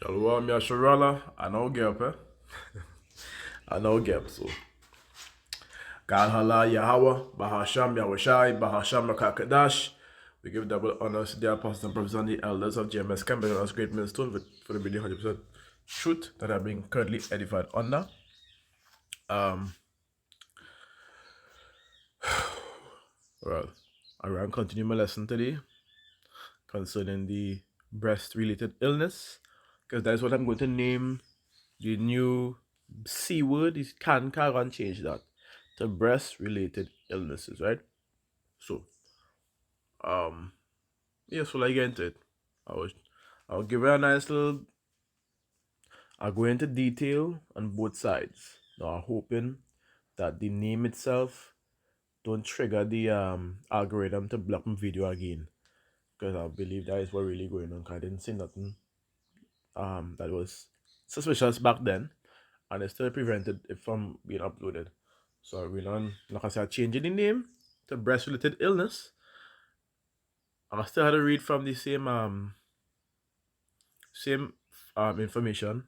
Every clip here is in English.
Shalom Yasharala, I know Gep, I know Gep, so. God Hala Yahweh, Bahasham Yahushai, Bahasham Makakadash. We give double honors to the apostles and prophets and the elders of GMS Campbell and us great millstone for the video 100% truth that are being currently edified under. Well, I will continue my lesson today concerning the breast-related illness, because that is what I'm going to name the new C word. Is can't change that to breast-related illnesses, right? So, yeah, so like get into it. I'll give it a nice little. I'll go into detail on both sides. Now, I'm hoping that the name itself don't trigger the algorithm to block my video again, because I believe that is what really going on. Cause I didn't see nothing that was suspicious back then, and it still prevented it from being uploaded. So we're on, like I said, changing the name to breast-related illness. I still had to read from the same information.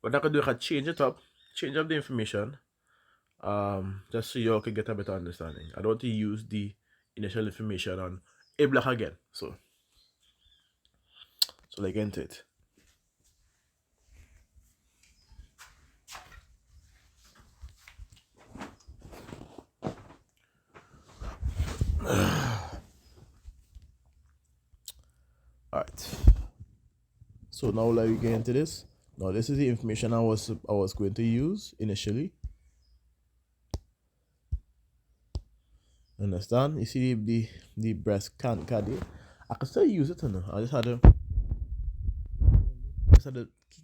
What I could do, I could change it up, change up the information, just so you all can get a better understanding. I don't want to use the initial information on a block again. So like into it. Alright. So now let me get into this. Now this is the information I was going to use initially. Understand? You see the breast can't caddy. I can still use it now. I just had to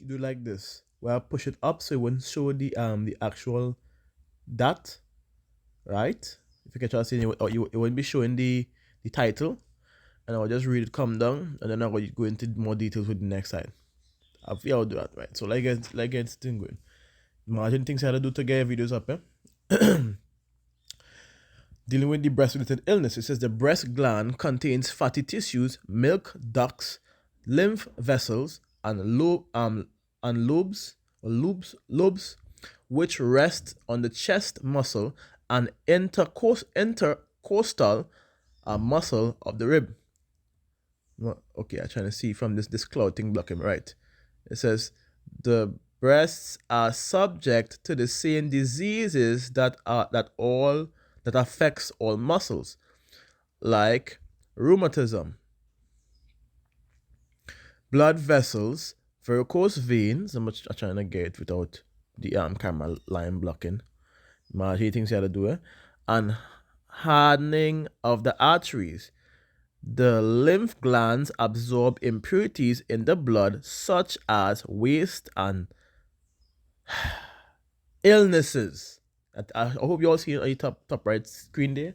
do like this, where I push it up so it wouldn't show the actual dot, right? If you can try to see, it wouldn't be showing the title, and I'll just read it come down, and then I'll go into more details with the next side. I feel I'll do that, right? So like it's thing going. Imagine things I had to do to get videos up, Dealing with the breast-related illness, it says the breast gland contains fatty tissues, milk ducts, lymph vessels, and lobes, which rest on the chest muscle and intercostal muscle of the rib. Okay, I'm trying to see from this cloud thing blocking, right? It says the breasts are subject to the same diseases that affects all muscles, like rheumatism, blood vessels, varicose veins. I'm trying to get it without the camera line blocking. He thinks he had to do it, and hardening of the arteries. The lymph glands absorb impurities in the blood, such as waste and illnesses. I hope you all see it on your top right screen there.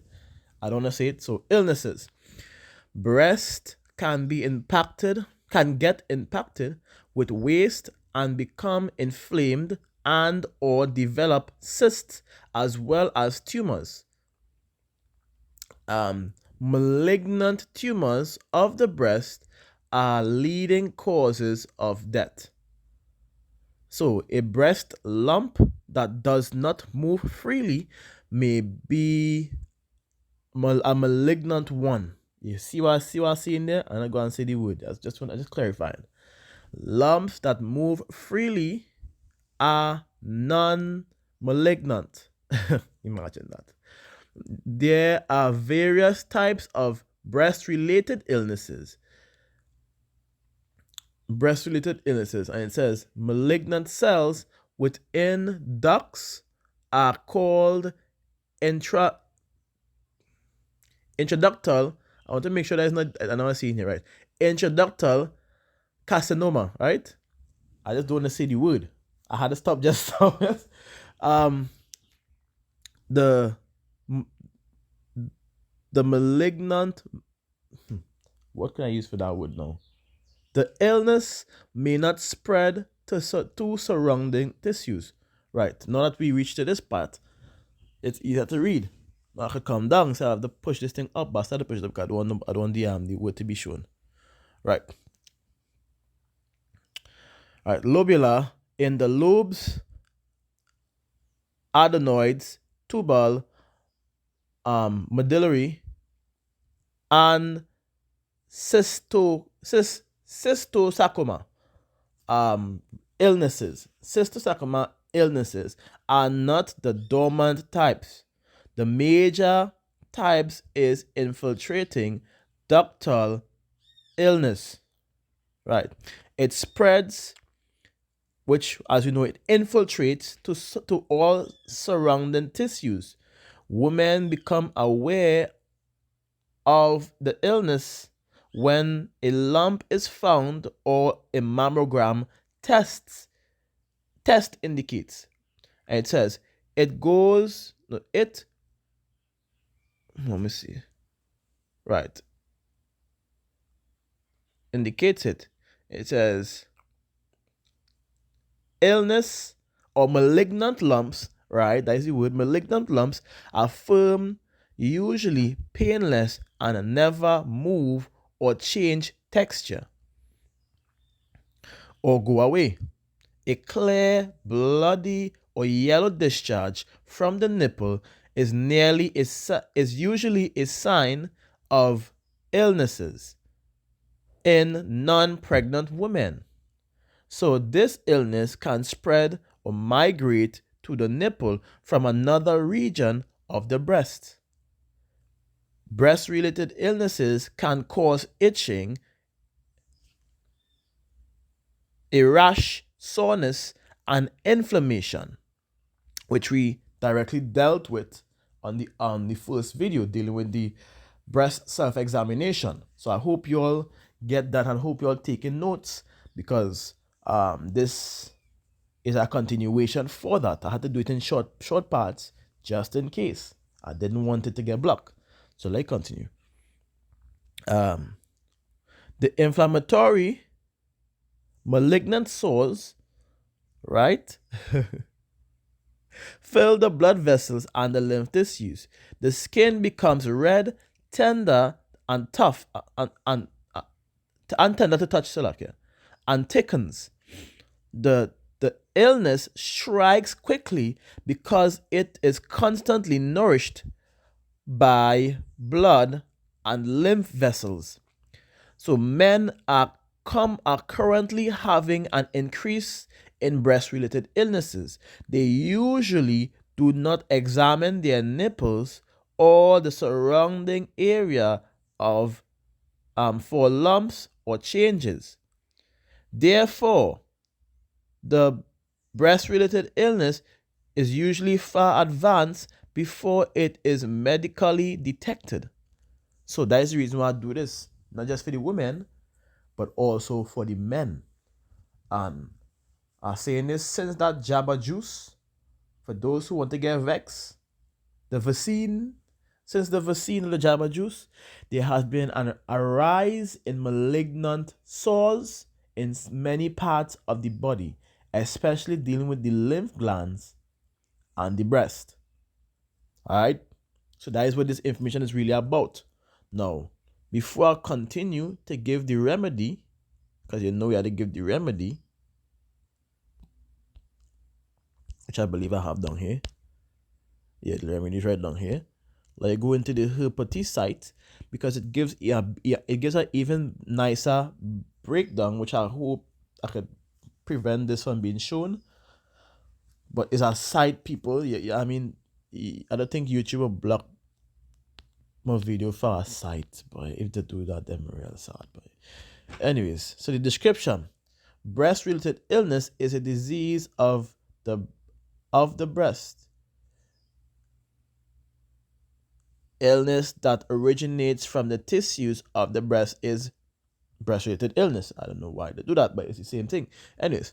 I don't want to say it. So illnesses. Breast can get impacted with waste and become inflamed and or develop cysts as well as tumors. Malignant tumors of the breast are leading causes of death. So a breast lump that does not move freely may be a malignant one. You see what I'm saying there? I'm not going to say the word. I just clarifying. Lumps that move freely are non-malignant. Imagine that. There are various types of breast-related illnesses. And it says malignant cells within ducts are called intraductal. I want to make sure that it's not, I know I'm seeing here, right? Intraductal carcinoma, right? I just don't want to say the word. I had to stop just now. The malignant, what can I use for that word now? The illness may not spread to surrounding tissues. Right, now that we reach to this part, it's easier to read. Now I could come down, so I have to push this thing up, but I started to push it up because I don't want the word to be shown. Right. All right, lobula in the lobes, adenoids, tubal, medullary, and cystosarcoma illnesses. Cystosarcoma illnesses are not the dormant types. The major types is infiltrating ductal illness. Right. It spreads, which, as you know, it infiltrates to all surrounding tissues. Women become aware of the illness when a lump is found or a mammogram test indicates. And it says it goes no, it let me see. Right. Indicates it. It says illness or malignant lumps, right? That is the word. Malignant lumps are firm, usually painless, and never move or change texture or go away. A clear, bloody, or yellow discharge from the nipple is usually a sign of illnesses in non-pregnant women. So this illness can spread or migrate to the nipple from another region of the breast. Breast-related illnesses can cause itching, a rash, soreness, and inflammation, which we directly dealt with on the first video dealing with the breast self-examination. So I hope you all get that and hope you all taking notes, because this is a continuation for that. I had to do it in short parts just in case. I didn't want it to get blocked. So let's continue. The inflammatory malignant sores, right, fill the blood vessels and the lymph tissues. The skin becomes red, tender, and tough, and tender to touch, and thickens. The illness strikes quickly because it is constantly nourished by blood and lymph vessels. So men are currently having an increase in breast-related illnesses. They usually do not examine their nipples or the surrounding area of for lumps or changes. Therefore, the breast-related illness is usually far advanced before it is medically detected. So that is the reason why I do this, not just for the women, but also for the men. And I'm saying this since that Jabba juice, for those who want to get vexed, the vaccine, since the vaccine of the Jabba juice, there has been a rise in malignant sores in many parts of the body, especially dealing with the lymph glands and the breast. All right, so that is what this information is really about. Now, before I continue to give the remedy, because you know we had to give the remedy, which I believe I have down here. Yeah, the remedy is right down here. Like, go into the Herpety site, because it gives an even nicer breakdown, which I hope I could prevent this from being shown. But it's a site, people. I mean, I don't think YouTube will block my video for a site, but if they do that, then I'm real sad. But anyways, so the description: breast-related illness is a disease of the breast. Illness that originates from the tissues of the breast is breast-related illness. I don't know why they do that, but it's the same thing. Anyways,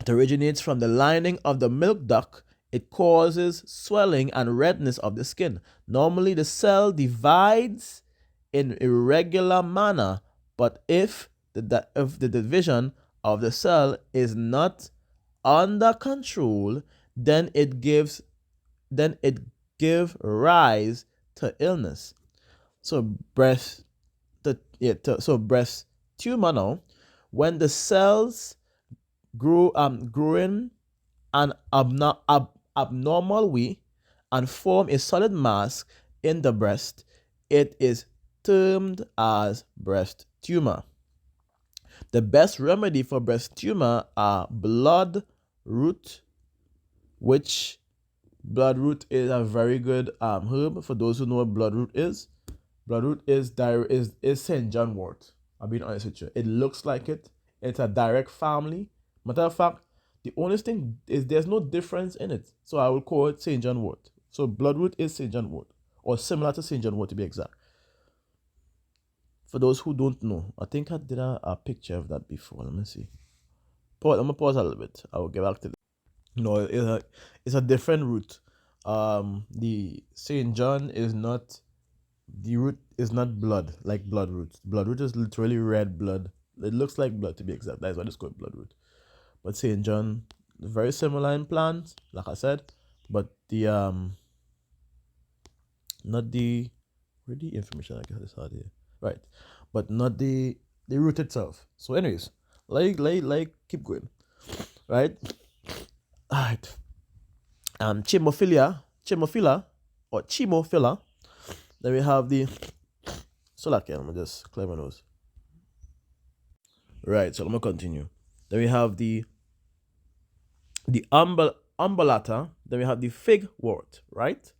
it originates from the lining of the milk duct. It causes swelling and redness of the skin. Normally, the cell divides in irregular manner, but if the division of the cell is not under control, then it gives rise to illness. So breast tumor now, when the cells growing an abnormal way and form a solid mass in the breast, it is termed as breast tumor. The best remedy for breast tumor are blood root, which blood root is a very good herb. For those who know what blood root is, blood root is St. John wort. I'll be honest with you. It looks like it. It's a direct family. Matter of fact, the only thing is there's no difference in it. So I will call it St. John wort. So blood root is St. John wort, or similar to St. John wort to be exact. For those who don't know, I think I did a picture of that before. Let me see. I'm gonna pause a little bit. I will get back to this. No, it's a different root. The St. John is not, the root is not blood like blood root. Blood root is literally red blood. It looks like blood to be exact. That's why it's called blood root. But St. John, very similar in plants, like I said, but the not the, where the information I guess is hard here. Right. But not the root itself. So anyways, keep going. Right? Alright. Chemophila or chemophila. Then we have the, so like, let me just clear my nose. Right, so let me continue. Then we have the umbellata. Then we have the figwort, right?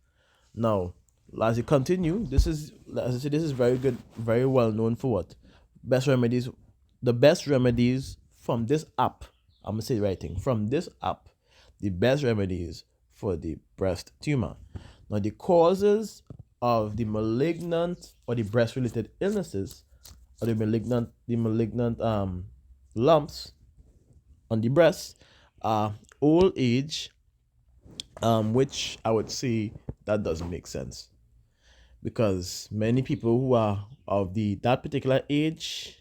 Now, as you continue, this is, as I said, this is very good, very well known for what? Best remedies. The best remedies from this app, I'm gonna say the right thing. From this app, the best remedies for the breast tumor. Now, the causes of the malignant or the breast-related illnesses, or the malignant lumps on the breast, are old age, which I would say that doesn't make sense, because many people who are of that particular age,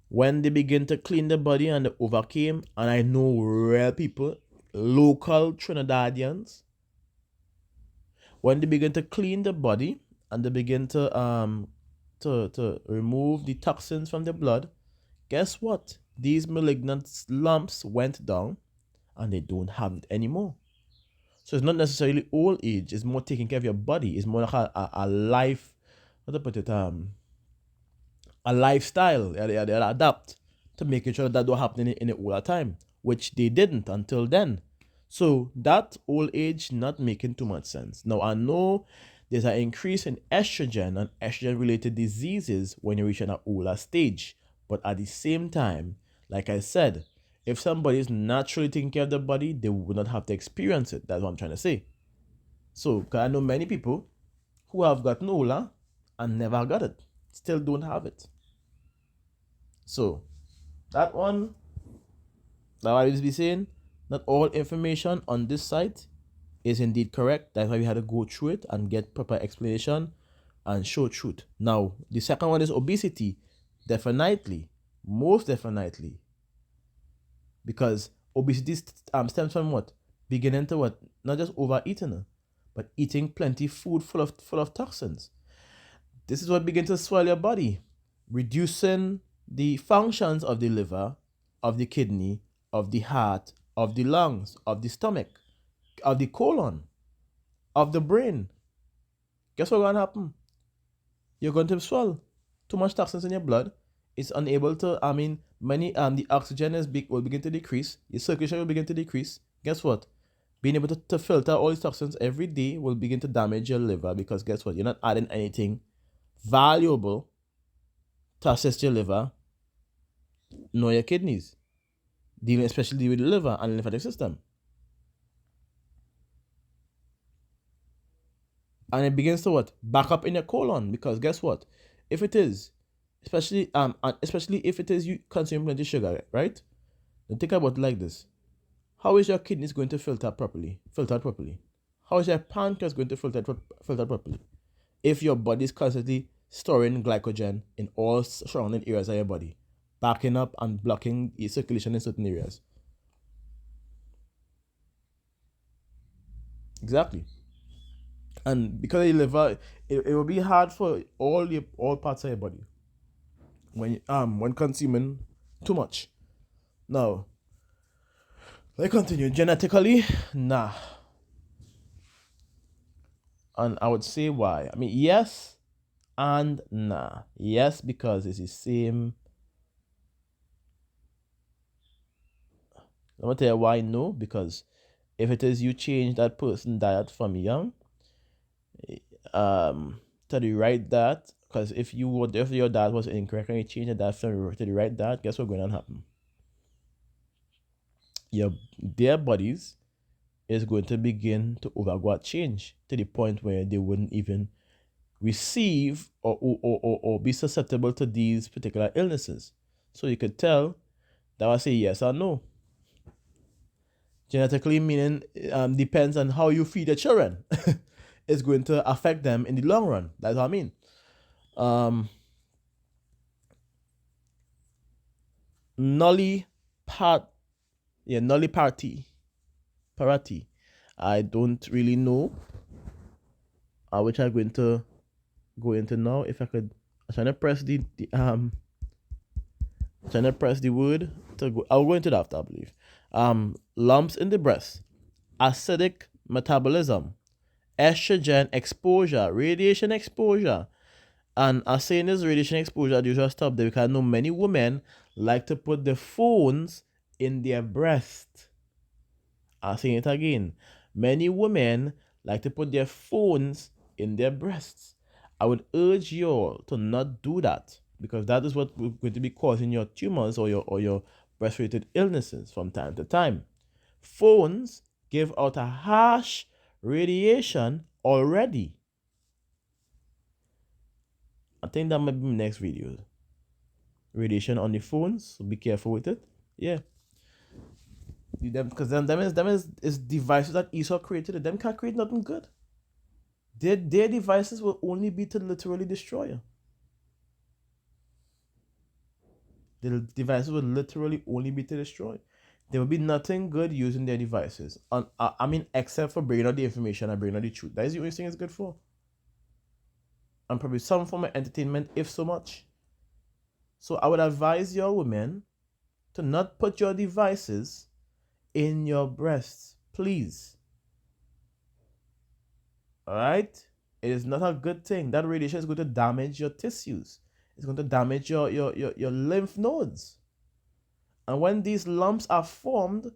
when they begin to clean the body and they overcame, and I know real people, local Trinidadians, when they begin to clean the body and they begin to remove the toxins from the blood, guess what? These malignant lumps went down and they don't have it anymore. So it's not necessarily old age, it's more taking care of your body. It's more like a life, how to put it, a lifestyle. They adapt to making sure that don't happen in the older time, which they didn't until then. So that old age not making too much sense. Now I know there's an increase in estrogen and estrogen related diseases when you reach an older stage. But at the same time, like I said, if somebody is naturally taking care of their body, they would not have to experience it. That's what I'm trying to say. So, because I know many people who have gotten older and never got it, still don't have it. So, that one, that I will be saying, not all information on this site is indeed correct. That's why we had to go through it and get proper explanation and show truth. Now, the second one is obesity. Definitely, most definitely, because obesity stems from what? Beginning to what? Not just overeating, but eating plenty food full of toxins. This is what begins to swell your body, reducing the functions of the liver, of the kidney, of the heart, of the lungs, of the stomach, of the colon, of the brain. Guess what's going to happen? You're going to swell. Too much toxins in your blood. It's unable to, the oxygen will begin to decrease. Your circulation will begin to decrease. Guess what? Being able to filter all these toxins every day will begin to damage your liver, because guess what? You're not adding anything valuable to assist your liver nor your kidneys, dealing especially with the liver and the lymphatic system. And it begins to what? Back up in your colon, because guess what? If it is, especially if it is you consume plenty sugar, right? Then think about it like this. How is your kidneys going to filter properly? How is your pancreas going to filter properly? If your body is constantly storing glycogen in all surrounding areas of your body, backing up and blocking the circulation in certain areas. Exactly. And because your liver, it will be hard for all parts of your body when consuming too much. Now, let's continue. Genetically, nah. And I would say why. I mean, yes and nah. Yes, because it's the same. I'm gonna tell you why no. Because if it is you change that person diet from young, to the right diet, because if your diet was incorrect and you change the diet to the right diet, guess what's going to happen? Their bodies is going to begin to overgo change to the point where they wouldn't even receive or be susceptible to these particular illnesses. So you could tell that I say yes or no. Genetically meaning depends on how you feed your children. It's going to affect them in the long run. That's what I mean. Nulli part, yeah, nulli parity. I don't really know which I'm going to go into now. If I could, I'm trying to press the word to go. I'll go into that after, I believe. Lumps in the breast, acidic metabolism, estrogen exposure, radiation exposure. And I saying this radiation exposure, you just stop there because I know many women like to put the phones in their breast. I'll say it again. Many women like to put their phones in their breasts. I would urge you all to not do that because that is what will going to be causing your tumors or your breast-related illnesses from time to time. Phones give out a harsh radiation already. I think that might be my next video. Radiation on the phones, so be careful with it. Yeah. Because them is devices that Esau created. Them can't create nothing good. Their devices will only be to literally destroy you. The devices will literally only be to destroy. There will be nothing good using their devices. I mean, except for bringing out the information and bringing out the truth. That is the only thing it's good for. And probably some form of entertainment, if so much. So I would advise your women to not put your devices in your breasts, please. All right? It is not a good thing. That radiation is going to damage your tissues. It's going to damage your lymph nodes. And when these lumps are formed,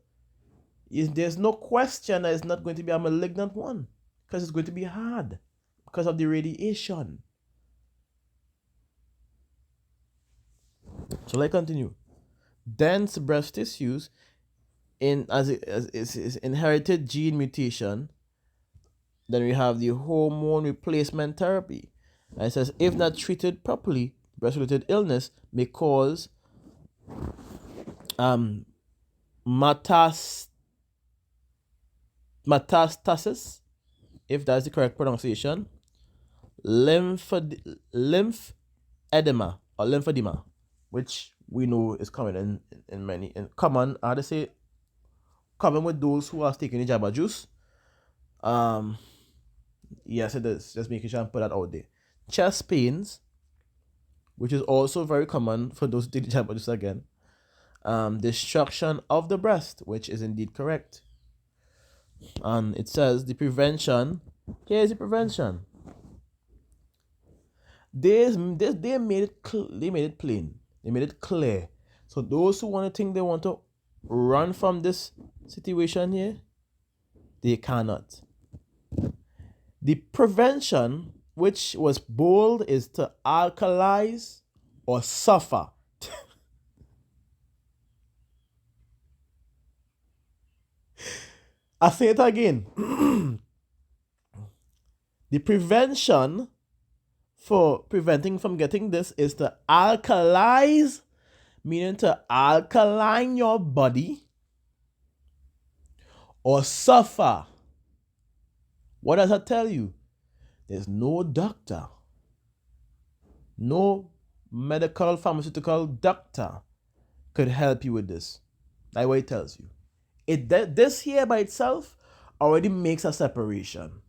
there's no question that it's not going to be a malignant one because it's going to be hard because of the radiation. So let's continue. Dense breast tissues as inherited gene mutation. Then we have the hormone replacement therapy. And it says, if not treated properly, breast-related illness may cause metastasis, if that's the correct pronunciation, lymphedema or lymphedema, which we know is common common with those who are taking the jabba juice. Yes, it is. Just making sure I put that out there. Chest pains, which is also very common for those who take the jabba juice again. Destruction of the breast, which is indeed correct. And it says the prevention. Here's the prevention. They made it plain. They made it clear. So those who want to run from this situation here, they cannot. The prevention, which was bold, is to alkalize or suffer. I say it again. The prevention for preventing from getting this is to alkalize, meaning to alkaline your body, or suffer. What does that tell you? There's no doctor, no medical, pharmaceutical doctor could help you with this. That's what it tells you. This here by itself already makes a separation.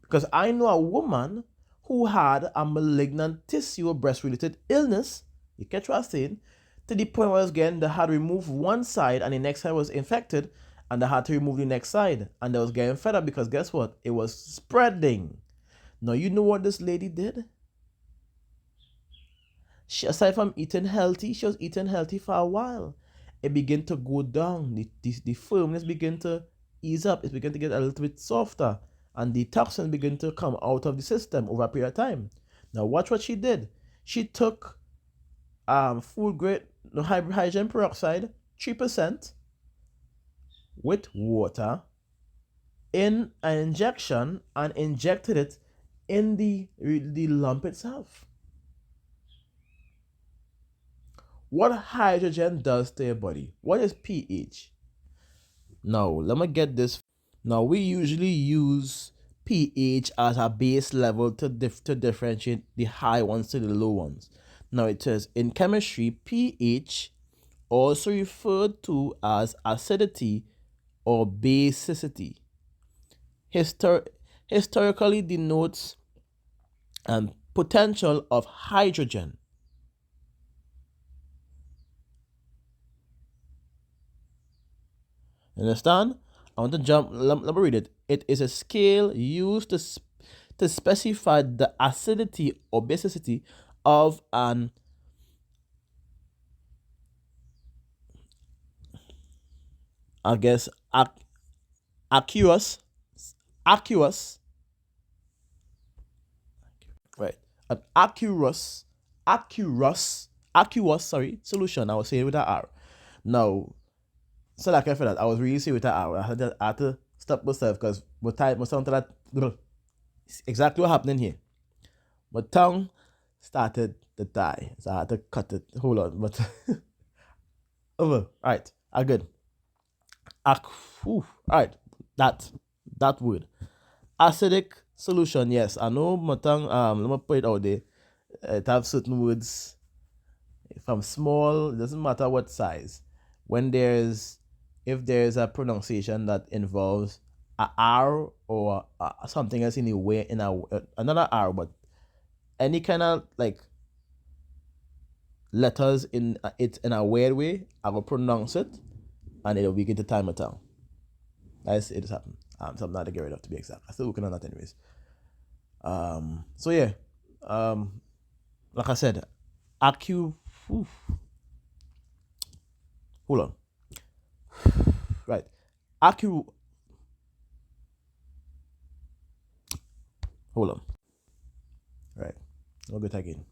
Because I know a woman who had a malignant tissue or breast-related illness, you catch what I'm saying, to the point where again they had to remove one side and the next side was infected, and they had to remove the next side, and they was getting fed up because guess what? It was spreading. Now you know what this lady did? She, aside from eating healthy, she was eating healthy for a while. It began to go down. The firmness began to ease up. It began to get a little bit softer, and the toxins began to come out of the system over a period of time. Now watch what she did. She took food grade hydrogen peroxide 3% with water in an injection and injected it in the lump itself. What hydrogen does to your body? What is pH? Now, let me get this. Now, we usually use pH as a base level to differentiate the high ones to the low ones. Now, it says in chemistry, pH, also referred to as acidity or basicity, historically denotes potential of hydrogen. Understand? I want to jump. Let me read it. It is a scale used to specify the acidity or basicity of an aqueous, right? An aqueous solution. I was saying with an R. Now, so like after that, I was really saying with an R. I had to stop myself because my tongue to that. Exactly what happening here. My tongue started to die, so I had to cut it. Hold on, but over. All right, I good. All right, that word, acidic solution. Yes, I know my tongue. Let me put it out there. It have certain words from small. It doesn't matter what size. When if there's a pronunciation that involves a R or something else in a way another R, but any kind of like letters in it in a weird way, I will pronounce it, and it'll begin to tie my tongue. That's it has happened. So I'm not to get rid of, to be exact. I'm still working on that anyways. So yeah, like I said, hold on. Right. Hold on. Right. I'll get again.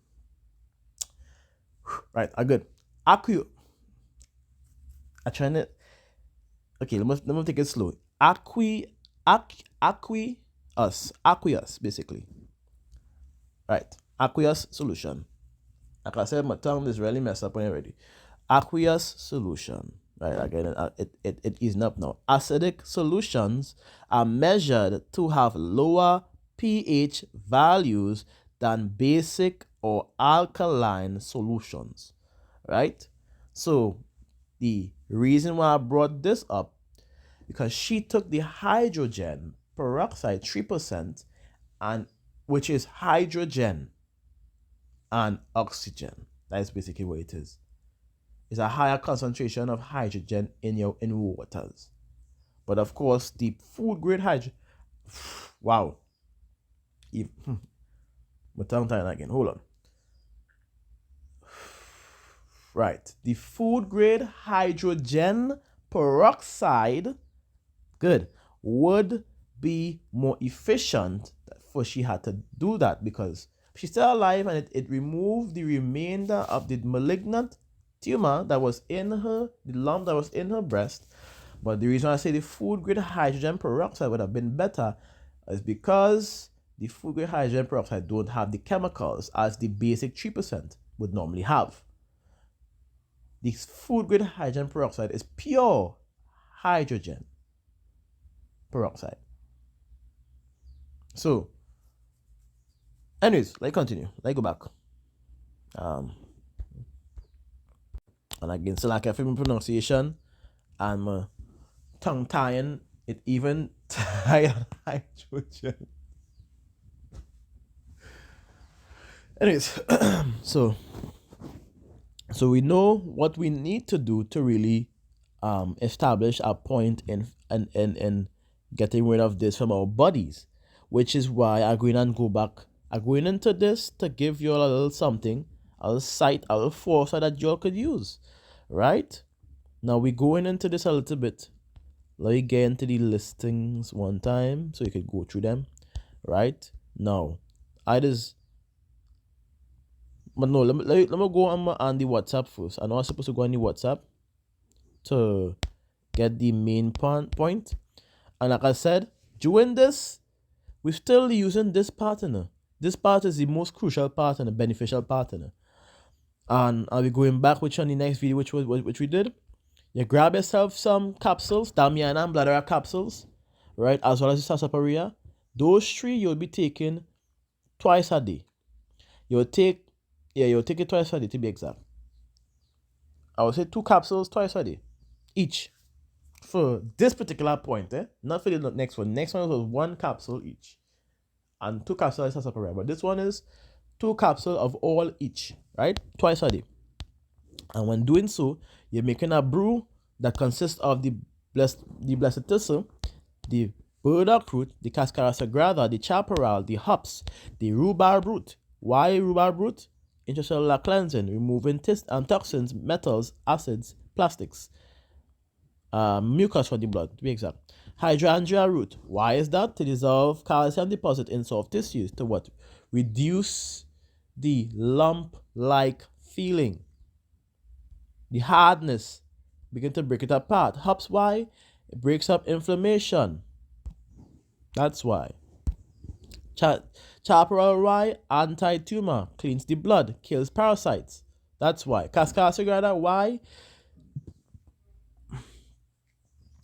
Right. I good. I'm trying to. Okay. Let me take it slow. Aqueous, basically. Right. Aqueous solution. Like I said, my tongue is really messed up when you're ready. Aqueous solution. Right, again, it isn't up now. Acidic solutions are measured to have lower pH values than basic or alkaline solutions. Right? So, the reason why I brought this up, because she took the hydrogen peroxide 3%, and which is hydrogen and oxygen. That is basically what it is. It's a higher concentration of hydrogen in waters. But of course, the food grade hydrogen. Wow. My tongue tied again. Hold on. Right. The food grade hydrogen peroxide, good, would be more efficient for she had to do that because she's still alive, and it removed the remainder of the malignant tumor that was in her, the lump that was in her breast. But the reason I say the food grade hydrogen peroxide would have been better is because the food grade hydrogen peroxide don't have the chemicals as the basic 3% would normally have. The food grade hydrogen peroxide is pure hydrogen peroxide. So, anyways, let's continue. Let's go back. And again, so like I feel my pronunciation and my tongue tying, it even tied hydrogen. Anyways, so So we know what we need to do to really establish a point in getting rid of this from our bodies, which is why I'm going into this to give you all a little something, a little sight, a little foresight that you all could use, right? Now we're going into this a little bit. Let me get into the listings one time so you could go through them, right? Now, I just, but no, let me go on the WhatsApp first. I know I'm supposed to go on the WhatsApp to get the main point. And like I said, doing this, we're still using this partner. This part is the most crucial part and the beneficial partner. And I'll be going back with you on the next video, which we did. You grab yourself some capsules, Damiana and bladder capsules, right? As well as the sarsaparilla. Those three you'll be taking twice a day. You'll take it twice a day to be exact. I would say 2 capsules twice a day. Each. For this particular point, not for the next one. Next one was 1 capsule each. And 2 capsules of sarsaparilla. But this one is 2 capsules of all each, right? Twice a day. And when doing so, you're making a brew that consists of the blessed thistle, the burdock root, the cascara sagrada, the chaparral, the hops, the rhubarb root. Why rhubarb root? Intracellular cleansing, removing toxins, metals, acids, plastics, mucus from the blood, to be exact. Hydrangea root. Why is that? To dissolve calcium deposit in soft tissues. To what? Reduce the lump-like feeling. The hardness. Begin to break it apart. Hops, why? It breaks up inflammation. That's why. Chaparral, why? Anti-tumor. Cleans the blood. Kills parasites. That's why. Cascara sagrada, why?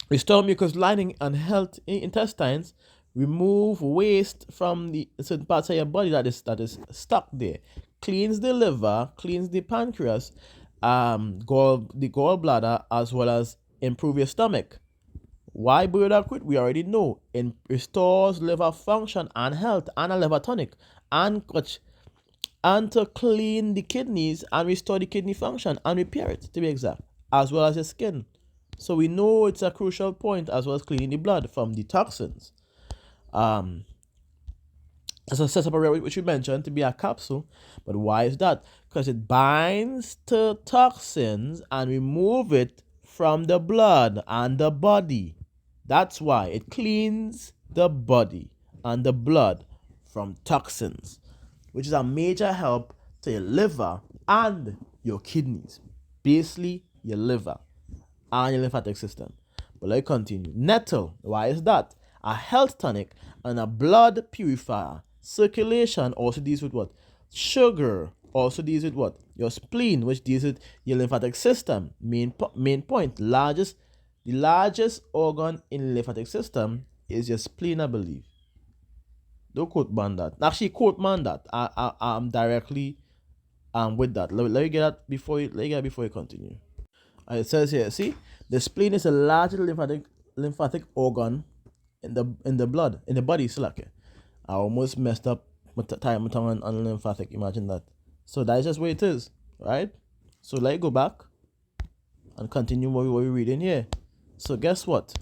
Restore mucus lining and health intestines. Remove waste from the certain parts of your body that is stuck there. Cleans the liver, cleans the pancreas, the gallbladder, as well as improve your stomach. Why burdock root? We already know. It restores liver function and health, and a liver tonic, and to clean the kidneys and restore the kidney function and repair it, to be exact, as well as your skin. So we know it's a crucial point, as well as cleaning the blood from the toxins. As a sarsaparilla, which we mentioned to be a capsule, but why is that? Because it binds to toxins and remove it from the blood and the body. That's why it cleans the body and the blood from toxins, which is a major help to your liver and your kidneys. Basically, your liver and your lymphatic system. But let's continue. Nettle, why is that? A health tonic and a blood purifier. Circulation also deals with what? Sugar also deals with what? Your spleen, which deals with your lymphatic system. Main point. The largest organ in the lymphatic system is your spleen, I believe. Don't quote man that. Actually, quote man that. I'm directly with that. Let me get that before you continue. It says here, see, the spleen is the largest lymphatic organ in the blood, in the body. I almost messed up my tongue on lymphatic. Imagine that. So that's just where it is, right? So let's go back and continue what we're reading here. So guess what?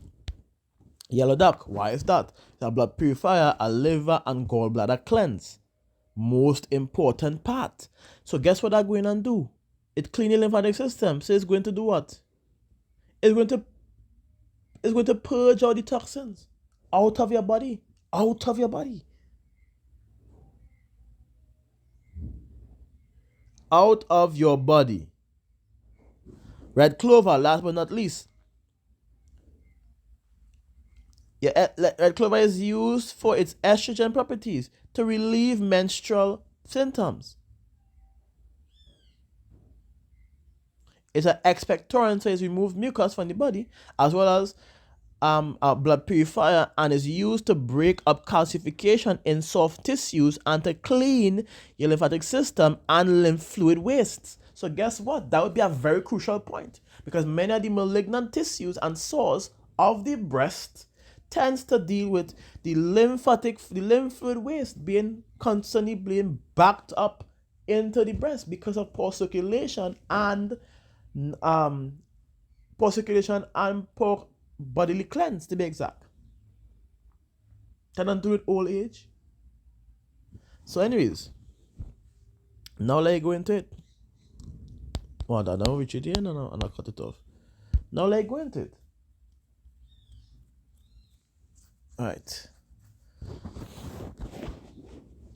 Yellow duck. Why is that? It's a blood purifier, a liver and gallbladder cleanse. Most important part. So guess what I'm going to do? It cleans the lymphatic system. So it's going to do what? It's going to purge all the toxins out of your body. Out of your body. Out of your body. Red clover, last but not least. Yeah, red clover is used for its estrogen properties to relieve menstrual symptoms. It's an expectorant, so it removes mucus from the body, as well as a blood purifier, and is used to break up calcification in soft tissues and to clean your lymphatic system and lymph fluid wastes. So guess what? That would be a very crucial point, because many of the malignant tissues and sores of the breast tends to deal with the lymph fluid waste being constantly backed up into the breast because of poor circulation and um poor bodily cleanse, to be exact. Cannot do it old age. So anyways, now let's go into it. Oh, I don't reach it here, no, and I cut it off. Now let's go into it. Alright.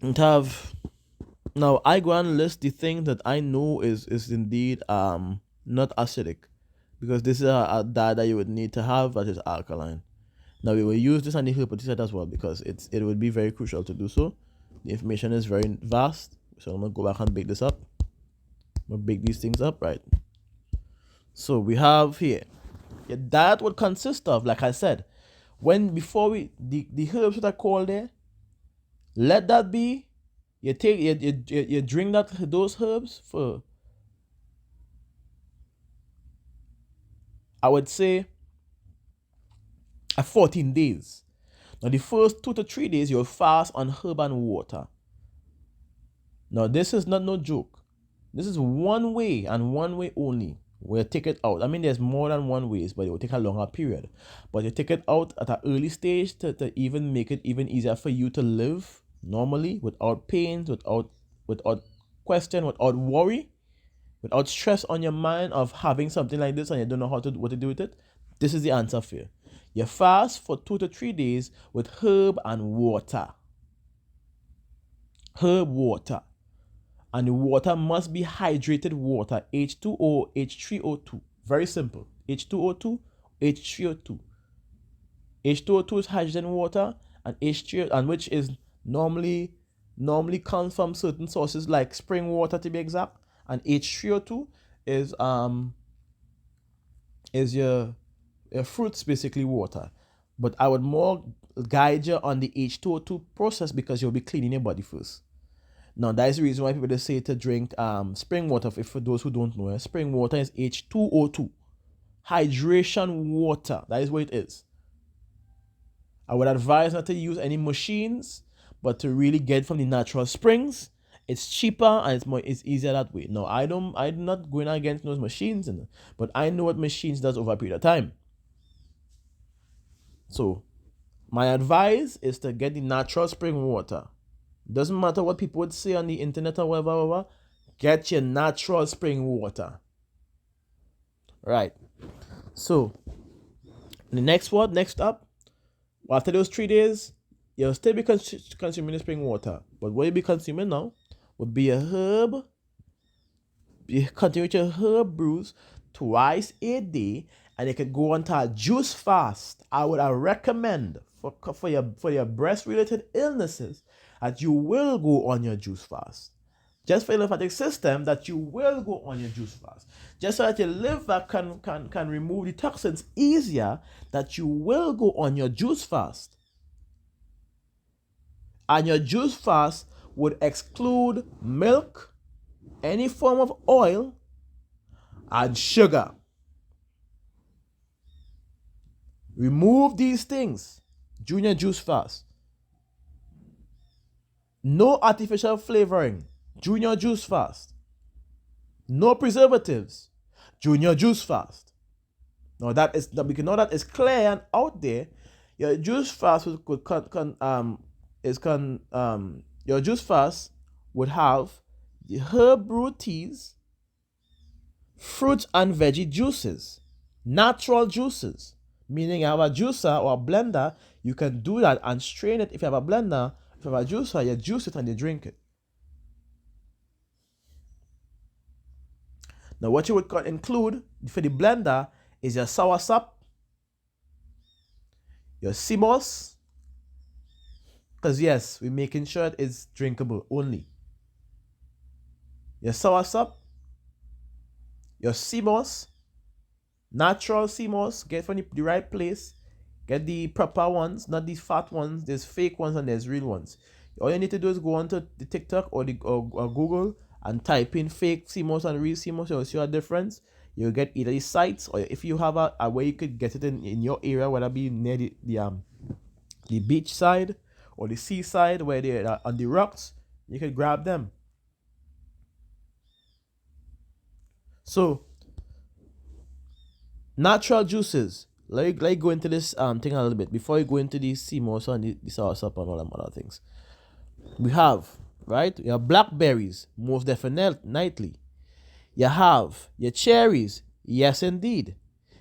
And have now I go and list the things that I know is indeed not acidic. Because this is a dye that you would need to have that is alkaline. Now we will use this on the herbicide as well because it would be very crucial to do so. The information is very vast. So I'm gonna go back and bake this up. I'm gonna bake these things up, right? So we have here. Yeah, that would consist of, like I said, the herbs that I call there, let that be. You take you drink those herbs for, I would say, 14 days. Now the first 2 to 3 days you'll fast on herb and water. Now this is not no joke. This is one way and one way only. We'll take it out. I mean, there's more than one ways, but it will take a longer period. But you take it out at an early stage to even make it even easier for you to live normally without pains, without question, without worry, without stress on your mind of having something like this and you don't know what to do with it. This is the answer for you. You fast for 2 to 3 days with herb and water. Herb water. And the water must be hydrated water, H2O, H3O2. Very simple. H2O2, H3O2. H2O2 is hydrogen water, and H3O, and which is normally comes from certain sources like spring water, to be exact. And H3O2 is your fruits, basically water. But I would more guide you on the H2O2 process because you'll be cleaning your body first. Now, that is the reason why people just say to drink spring water. If for those who don't know, spring water is H2O2. Hydration water. That is what it is. I would advise not to use any machines, but to really get from the natural springs. It's cheaper and it's easier that way. Now, I'm not going against those machines, but I know what machines does over a period of time. So, my advice is to get the natural spring water. Doesn't matter what people would say on the internet or whatever. Get your natural spring water. Right. So, the next up, after those 3 days, you'll still be consuming the spring water. But what you'll be consuming now would be a herb. You continue with your herb brews twice a day, and you can go on to a juice fast. I would recommend for your breast-related illnesses that you will go on your juice fast. Just for your lymphatic system, that you will go on your juice fast. Just so that your liver can remove the toxins easier, that you will go on your juice fast. And your juice fast would exclude milk, any form of oil, and sugar. Remove these things during your juice fast. No artificial flavoring during your juice fast. No preservatives during your juice fast. Now we can know that is clear and out there. Your juice fast your juice fast would have the herb brew teas, fruit and veggie juices, natural juices. Meaning you have a juicer or a blender, you can do that and strain it. If you have a blender, if you have a juicer, you juice it and you drink it. Now what you would include for the blender is your soursop, your sea moss, because yes, we're making sure it is drinkable only. Your soursop, your sea moss, natural sea moss, get from the right place. Get the proper ones, not these fat ones. There's fake ones and there's real ones. All you need to do is go onto the TikTok or Google and type in fake sea moss and real sea moss. You'll see a difference. You'll get either the sites, or if you have a way you could get it in your area, whether it be near the beach side or the seaside where they're on the rocks, you could grab them. So natural juices. Let go into this thing a little bit before you go into the CMOS and the sauce up and all them other things. We have, right? You have blackberries, most definitely. You have your cherries, yes indeed.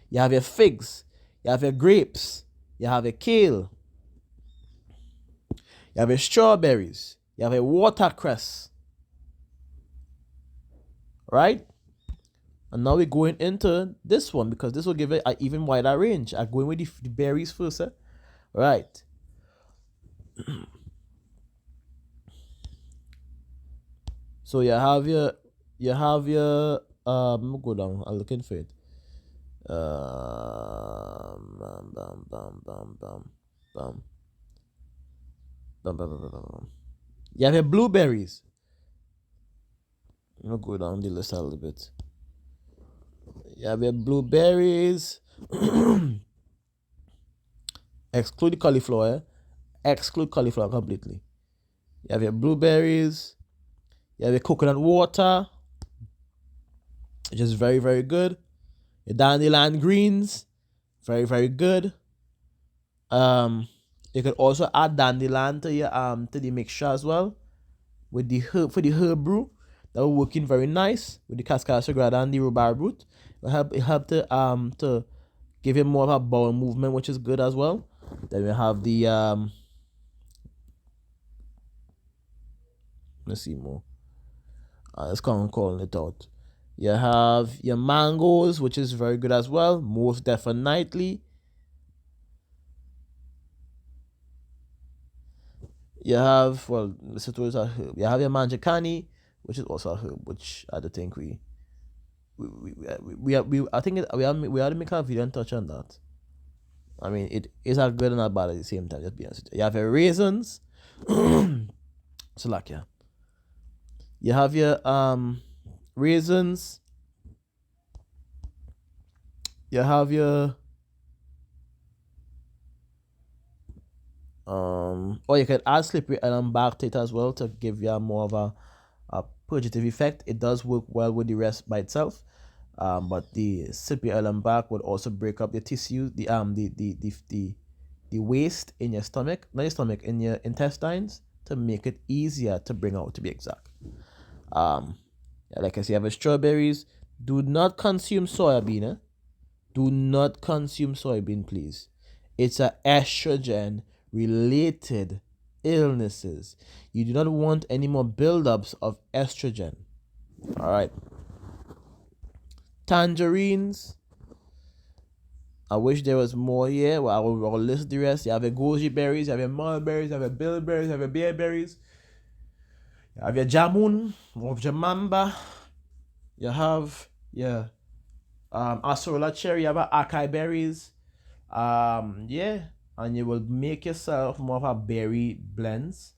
You have your figs, you have your grapes, you have your kale, you have your strawberries, you have your watercress, right? And now we're going into this one because this will give it an even wider range. I'm going with the berries first, eh? Right. So you have your go down. I'm looking for it. Bam, bam, bam, bam, bam, bam, bam, bam, bam, bam, bam. You have your blueberries. I'm gonna go down the list a little bit. You have your blueberries. Exclude the cauliflower. Exclude cauliflower completely. You have your blueberries. You have your coconut water, which is very, very good. Your dandelion greens, very, very good. You could also add dandelion to your to the mixture as well with the herb for the herb brew. That will working very nice with the cascara sagrada and the rhubarb root. It help to give it more of a bowel movement, which is good as well. Then we have the let's see more. Let's come on calling it out. You have your mangoes, which is very good as well, most definitely. You have, well, listen to it, a herb. You have your manjacani, which is also a herb, which I don't think I think we had to make a video and touch on that. I mean, it is as good and as bad at the same time. Just be honest with you. You have your raisins, so like yeah, you have your raisins. You have your or you can add slippery elm bark to it as well to give you more of a purgative effect. It does work well with the rest by itself. But the slippery elm bark would also break up the tissue, the waste in your stomach, not your stomach, in your intestines to make it easier to bring out, to be exact. Like I say, you have your strawberries. Do not consume soybean. Do not consume soybean, please. It's a estrogen related illnesses. You do not want any more buildups of estrogen. All right. Tangerines. I wish there was more here. Well, I will list the rest. You have your goji berries, you have your mulberries, you have your bilberries, you have your bearberries, you have your jamun, of jamamba, you have your asarola cherry, you have your acai berries. Yeah, and you will make yourself more of a berry blends.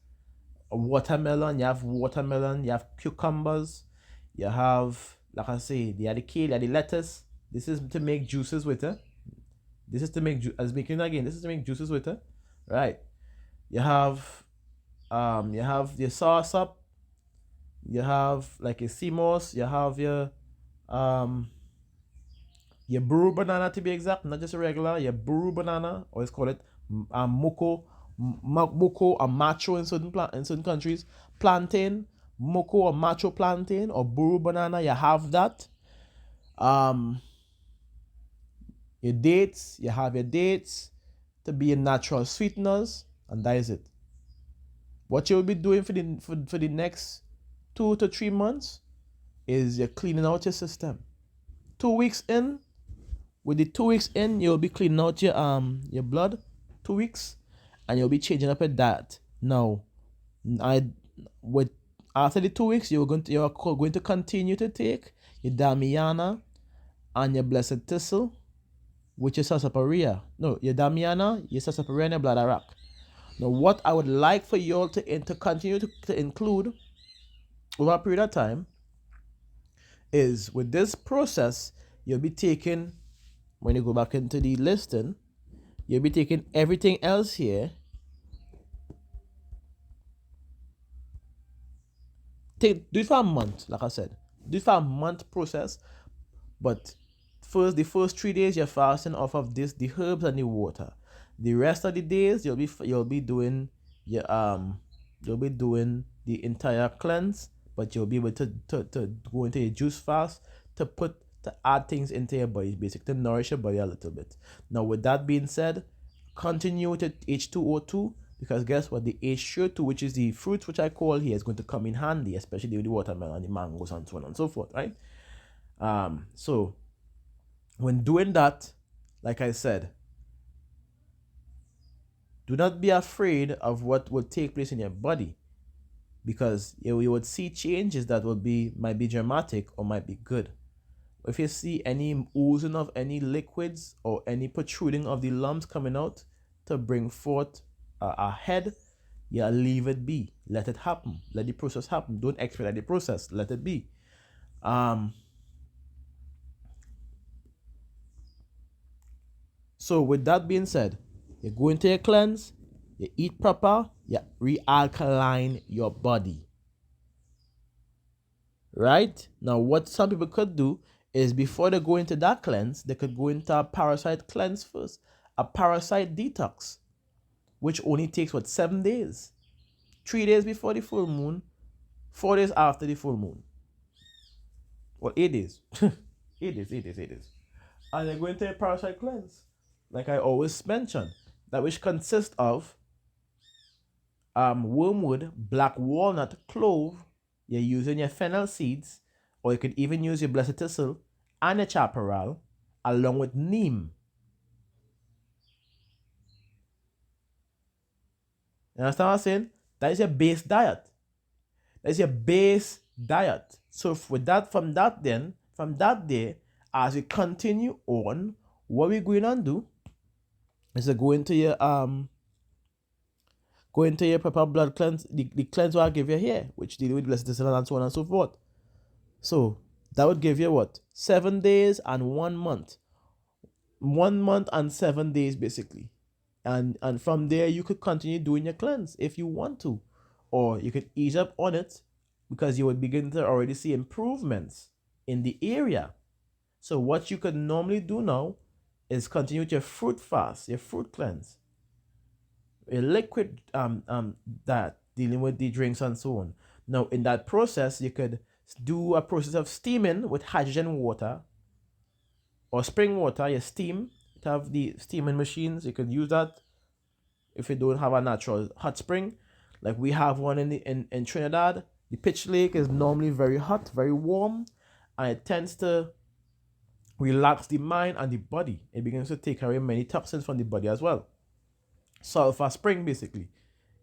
A watermelon, you have watermelon, you have cucumbers, you have, like I say, you have the kale, you have the lettuce. This is to make juices with it. This is to make as making again. This is to make juices with it, right? You have your sauce up. You have like your CMOS. You have your brew banana, to be exact, not just a regular. Your brew banana, or let's call it moko or macho in certain countries. Plantain, moko or macho plantain or brew banana. You have that. Your dates, you have your dates to be your natural sweeteners, and that is it. What you'll be doing for the next 2 to 3 months is you're cleaning out your system. 2 weeks in, with the 2 weeks in, you'll be cleaning out your blood. 2 weeks, and you'll be changing up your diet. Now, I with after the 2 weeks, you're going to continue to take your Damiana and your blessed thistle, which is sarsaparilla. No, your Damiana, your sarsaparilla, and your bladder. Now, what I would like for you all to continue to include over a period of time is with this process, you'll be taking, when you go back into the listing, you'll be taking everything else here. Do it for a month, like I said. Do it for a month process. But the first 3 days you're fasting off of the herbs and the water. The rest of the days you'll be doing your you'll be doing the entire cleanse, but you'll be able to go into a juice fast to add things into your body, basically to nourish your body a little bit. Now, with that being said, continue with H2O2, because guess what? The H2O2, which is the fruits which I call here, is going to come in handy, especially with the watermelon, the mangoes, and so on and so forth, right? So when doing that, like I said, do not be afraid of what will take place in your body, because you would see changes that might be dramatic or might be good. If you see any oozing of any liquids or any protruding of the lumps coming out to bring forth a head, yeah, leave it be. Let it happen. Let the process happen. Don't expedite the process. Let it be. So with that being said, you go into your cleanse, you eat proper, you realkaline your body. Right? Now, what some people could do is before they go into that cleanse, they could go into a parasite cleanse first, a parasite detox, which only takes 7 days? 3 days before the full moon, 4 days after the full moon. Well, 8 days. 8 days. And they're going to a parasite cleanse, like I always mention, that which consists of wormwood, black walnut, clove. You're using your fennel seeds, or you could even use your blessed thistle and your chaparral, along with neem. You understand what I'm saying? That is your base diet. That is your base diet. So with that, from that day, as we continue on, what we're going to do is to go into your proper blood cleanse, the cleanse what I give you here, which deal with blessed thistle and so on and so forth. So that would give you what? 7 days and 1 month. 1 month and 7 days basically. And from there you could continue doing your cleanse if you want to. Or you could ease up on it, because you would begin to already see improvements in the area. So what you could normally do now is continue with your fruit fast, your fruit cleanse, a liquid that dealing with the drinks and so on. Now in that process, you could do a process of steaming with hydrogen water or spring water. You steam. You have the steaming machines. You could use that if you don't have a natural hot spring, like we have one in Trinidad. The pitch lake is normally very hot, very warm, and it tends to relax the mind and the body. It begins to take away many toxins from the body as well. Sulfur spring, basically.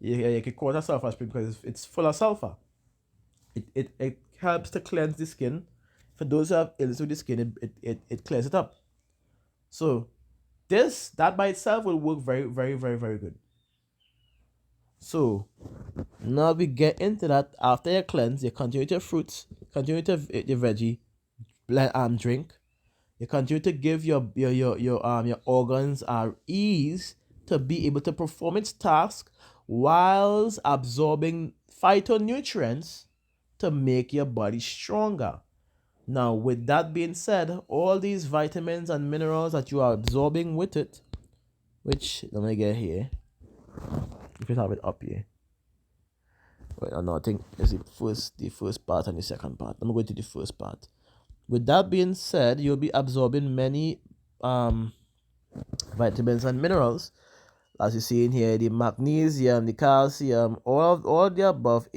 You can call it a sulfur spring because it's full of sulfur. It helps to cleanse the skin. For those who have illness with the skin, it clears it up. So that by itself will work very, very, very, very good. So now we get into that. After your cleanse, you continue to fruits, continue to your veggie drink. You continue to give your organs ease to be able to perform its task whilst absorbing phytonutrients to make your body stronger. Now, with that being said, all these vitamins and minerals that you are absorbing with it, which let me get here. If you have it up here. Wait, no, I think it's the first part and the second part. I'm going to the first part. With that being said, you'll be absorbing many vitamins and minerals, as you see in here, the magnesium, the calcium, all the above,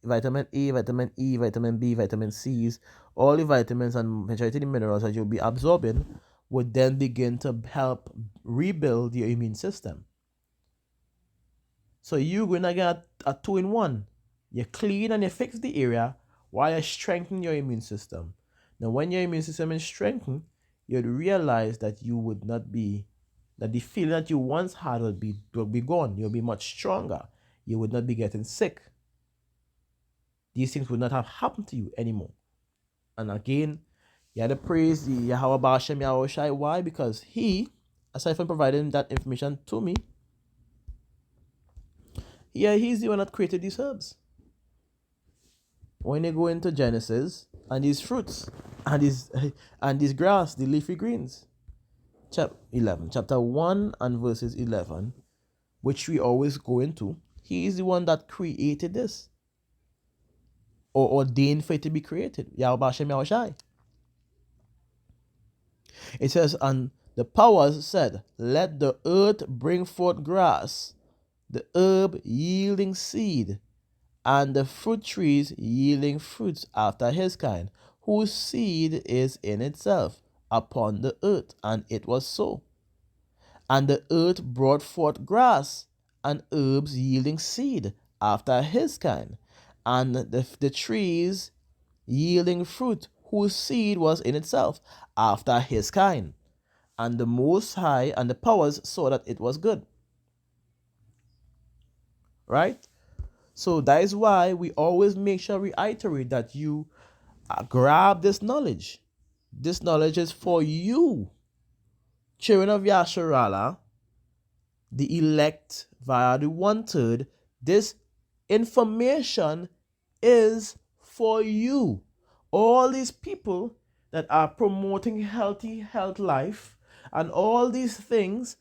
vitamin A, vitamin E, vitamin B, vitamin C's, all the vitamins and majority of the minerals that you'll be absorbing would then begin to help rebuild your immune system. So you're going to get a 2-in-1. You clean and you fix the area while you strengthen your immune system. Now, when your immune system is strengthened, you'd realize that that the feeling that you once had will be gone. You'll be much stronger. You would not be getting sick. These things would not have happened to you anymore. And again, you had to praise the Yahweh Bashem Yahweh Shai. Why? Because he, aside from providing that information to me, he's the one that created these herbs. when you go into Genesis and these fruits and these and this grass, the leafy greens. Chapter 1 and verses 11, which we always go into. He is the one that created this, or ordained for it to be created. Yahweh Hashem Yahushai. It says, and the powers said, let the earth bring forth grass, the herb yielding seed, and the fruit trees yielding fruits after his kind, whose seed is in itself upon the earth. And it was so. And the earth brought forth grass, and herbs yielding seed after his kind, and the trees yielding fruit, whose seed was in itself after his kind. And the Most High and the powers saw that it was good. Right? So that is why we always make sure we reiterate that you grab this knowledge. This knowledge is for you, children of Yasharala, the elect via the 1/3. This information is for you. All these people that are promoting healthy health life and all these things,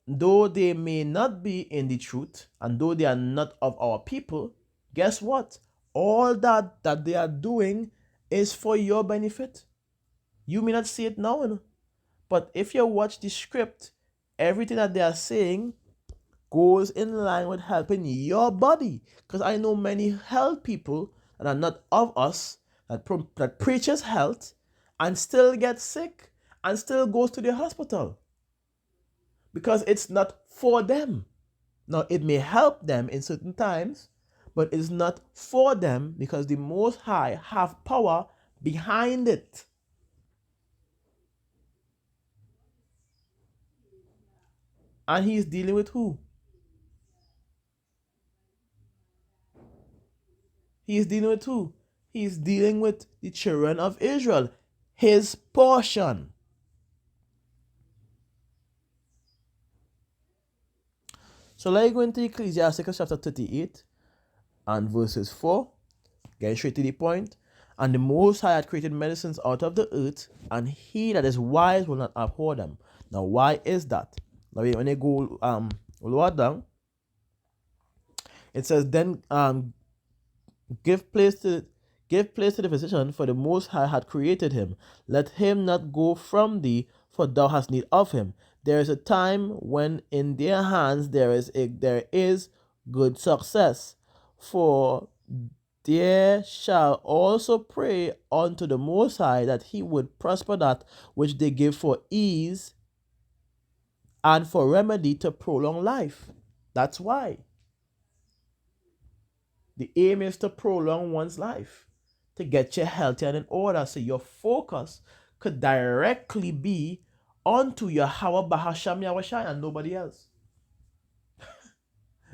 though they may not be in the truth and though they are not of our people, guess what? All that they are doing is for your benefit. You may not see it now, but if you watch the script, everything that they are saying goes in line with helping your body. Because I know many health people that are not of us that preaches health and still get sick and still goes to the hospital because it's not for them. Now it may help them in certain times, but it's not for them because the Most High have power behind it. And he's dealing with who? He's dealing with who? He's dealing with the children of Israel, his portion. So let's go into Ecclesiasticus chapter 38 and verses 4. Getting straight to the point. And the Most High had created medicines out of the earth, and he that is wise will not abhor them. Now, why is that? Now, when you go lower down, it says, then give place to the physician, for the Most High had created him. Let him not go from thee, for thou hast need of him. There is a time when in their hands there is good success, for there shall also pray unto the Most High that he would prosper that which they give for ease and for remedy to prolong life. That's why. The aim is to prolong one's life, to get you healthy and in order, so your focus could directly be onto your Yahweh Bahasham Yahushai and nobody else.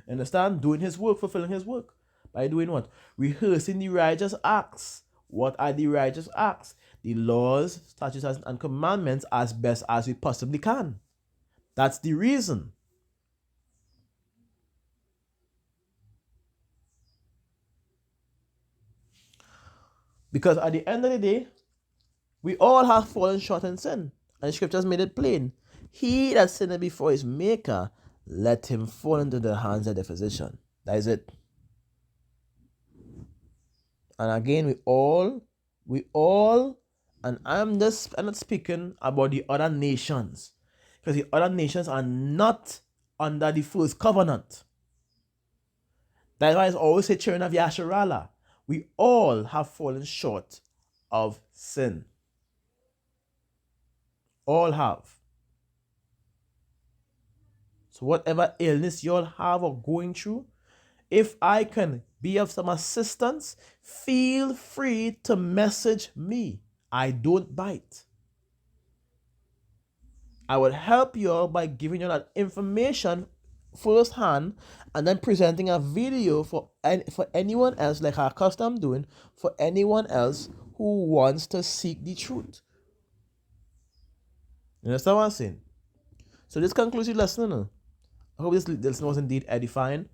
Understand? Doing his work, fulfilling his work. By doing what? Rehearsing the righteous acts. What are the righteous acts? The laws, statutes, and commandments as best as we possibly can. That's the reason. Because at the end of the day, we all have fallen short in sin. And the scriptures made it plain. He that sinned before his maker, let him fall into the hands of the physician. That is it. And again, we all, and I'm not speaking about the other nations, because the other nations are not under the first covenant. That's why it's always say children of Yasharala. We all have fallen short of sin. All have. So whatever illness you all have or going through, if I can be of some assistance, feel free to message me. I don't bite. I will help you all by giving you that information firsthand and then presenting a video for anyone else, like our custom doing, for anyone else who wants to seek the truth. You understand what I'm saying? So this concludes the lesson. I hope this lesson was indeed edifying.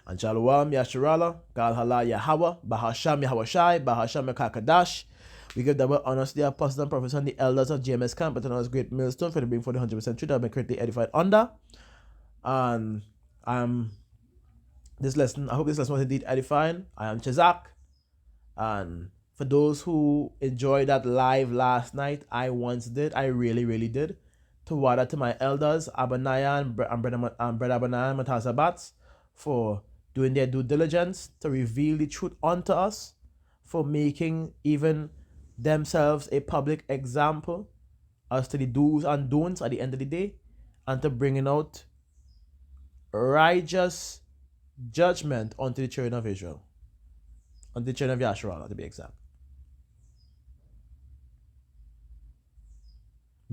And Shalom, Yasharala, Gal Hala Yahweh, Bahasham Yahweh Bahasham Yakakadash. We give double honors to the apostles and prophets and the elders of GMS Camp, but on great millstone for the being for the 100% truth that have been greatly edified under. And this lesson, I hope this lesson was indeed edifying. I am Chazak. And for those who enjoyed that live last night, I once did. I really, really did. To water to my elders, Abaniah and Brother Abaniah and Matazabats, for doing their due diligence to reveal the truth unto us, for making even themselves a public example as to the do's and don'ts at the end of the day, and to bringing out righteous judgment unto the children of Israel, unto the children of Yasharallah, to be exact.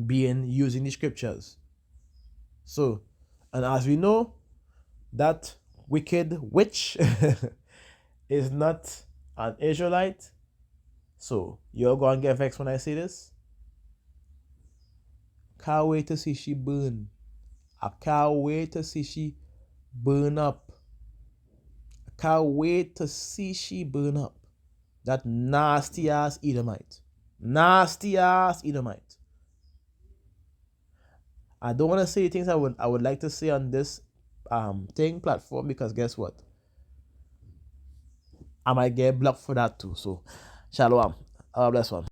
Being using the scriptures. So, and as we know, that wicked witch is not an Israelite. So, you're going to get vexed when I say this. Can't wait to see she burn. I can't wait to see she burn up. I can't wait to see she burn up. That nasty ass Edomite. Nasty ass Edomite. I don't want to say things I would like to say on this platform, because guess what? I might get blocked for that too. So, shalom. God bless one.